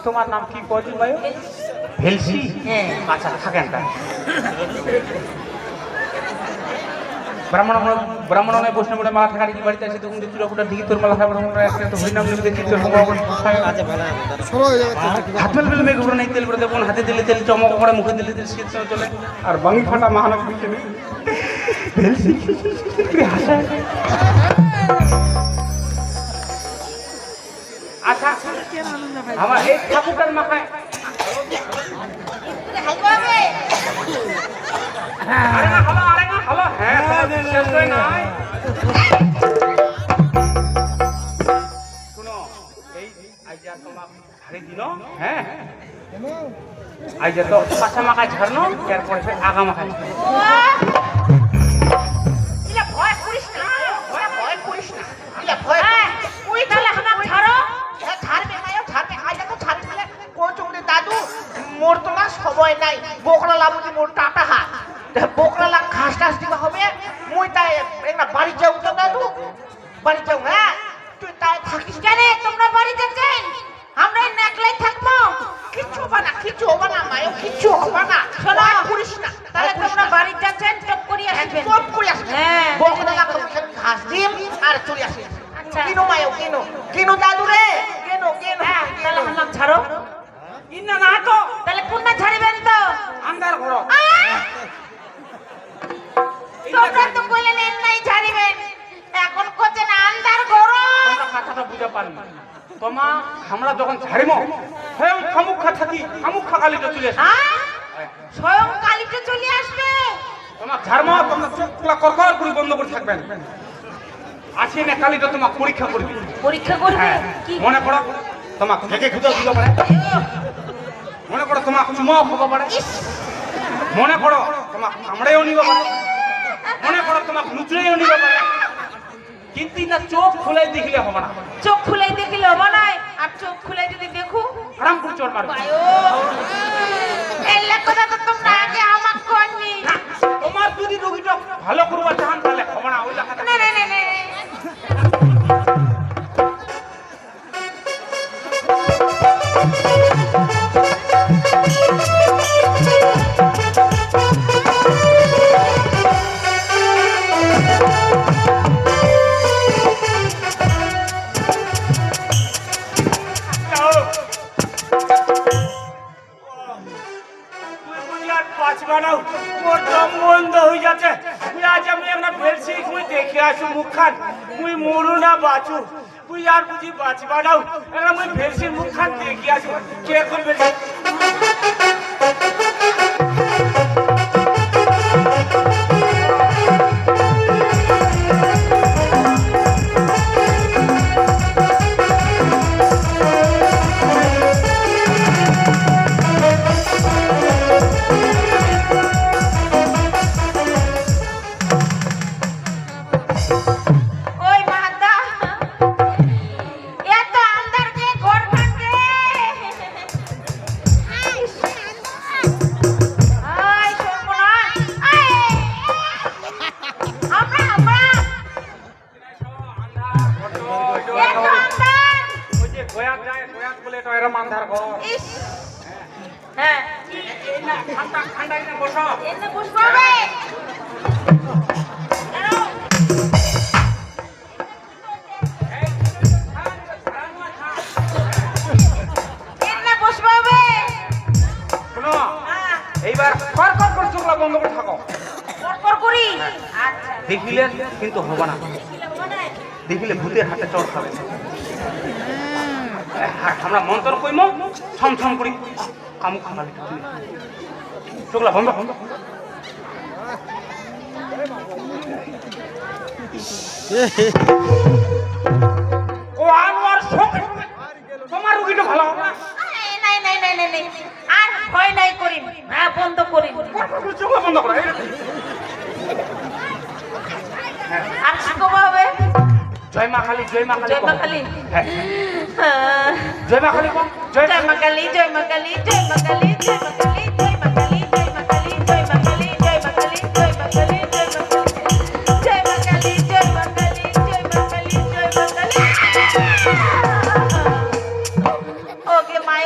তোমার নাম কি কইলি ভাই? ভেলসি। হ্যাঁ। আচ্ছা থাকেন তা ব্রাহ্মণ বৈষ্ণব মালা থাকার কি বাড়িতে আছে তখন চুরা ফুটা ঢিকি তোর মালা খাবার আমরা একটা তো হরিনাম লিখতে চিত্র হাত মেল মেল মেঘ উপরে নাই তেল করে দেবো হাতে দিলে তেল চমক করে মুখে দিলে তেল শীত চলে আর বাঙি ফাটা মাহানব দিচ্ছে ভেলসি হাসা। আচ্ছা আমার এই ঠাকুরটার মাথায় পাশা মাখায় ঝাড়নো এরপরে আগা মাখায় মোর তো না সময় নাই বোকলা লাবুজি মোর টাটা হাত বোকলা লাগ ঘাস টাস দিবা হবে মুই তাই একটা বাড়ি যাও তো দাদু বাড়ি যাও হ্যাঁ তুই তাই থাকিস কেন তোমরা বাড়ি যাচ্ছেন আমরা নেকলাই থাকবো কিচ্ছু হবে না মায়ও কিচ্ছু হবে না শোনো করিস না তাহলে তোমরা বাড়ি যাচ্ছেন চুপ করে আসবেন হ্যাঁ বোকলা লাগ ঘাস দিম আর চলে আসি আচ্ছা কিনো মায়ও কিনো দাদু রে কিনো তাহলে হালাম ছাড়ো ইন্না না তো তাহলে কোনটা ছাড়িবেন তো আন্দার ঘর তোমরা তো কইলেন নাই ছাড়িবেন এখন কোচেন আন্দার ঘর তোমরা কথাটা বুঝা পারনি তোমা আমরা যখন ছাড়িমো হ্যাঁ খামুখা থাকি খামুখা কালিতে চলে আসে স্বয়ং কালিতে চলে আসবে তোমার ঝাড়মা তোমরা চোখগুলা করকর করে বন্ধ করে থাকবেন আসি না কালিটা তোমার পরীক্ষা করবে কি মনে করো তোমার থেকে খুঁজে দিতে পারে মনে করো তোমার চুমাও খাবো পারে মনে করো তোমার কামড়েও নিব পারে মনে করো তোমার লুচড়েও নিব পারে কিন্তু না চোখ খুলাই দেখলে হবে না চোখ খুলাই দেখলে হবে না আর চোখ খুলাই যদি দেখো আরাম করে চোর মারবে এলা কথা তো তোমরা আগে আমাক কইনি তোমার যদি রোগীটা ভালো করবা চান তাহলে হবে না ওই লাগাতে না মুখখান তুই মরু না বাঁচু তুই আর বুঝি বাঁচবা নাও মুই ভেলসির মুখখান দেখি আসু কে করবে দেখিলে কিন্তু হবে না দেখিলে ভূতের হাতে চড় খাবে আমরা মন্ত্র কইম ছম ছম করি কামু খামালি চোখলা বন্ধ ও আর সঙ্গে তোমার রুগীটা ভালো হবে না নাই আর ভয় নাই করি হ্যাঁ বন্ধ করি চোখলা বন্ধ করে আর কি কবা হবে জয় মা কালী জয় মা কালী জয় মা কালী জয় মা কালী জয় মা কালী জয় মা কালী জয় মা কালী জয় মা কালী জয় মা কালী জয় মা কালী জয় মা কালী জয় মা কালী জয় মা কালী জয় মা কালী জয় মা কালী জয় মা কালী ওকে মায়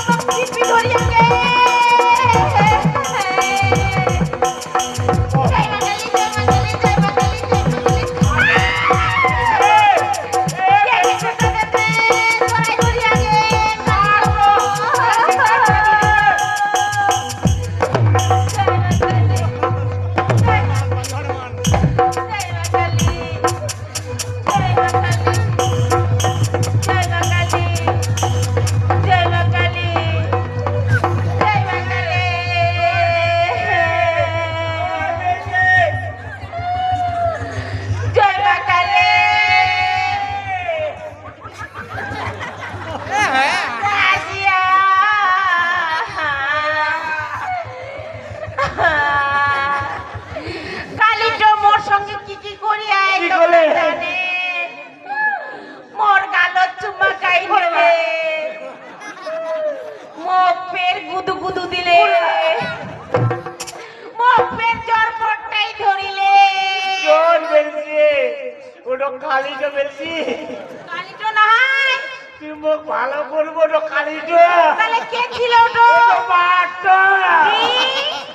মোক টিপি ধরি আগে কালিটা বেশি কালিটো নাই তুই মোক ভালো করবো তো কালিটা তাহলে কে ছিল ওটা বাটা কি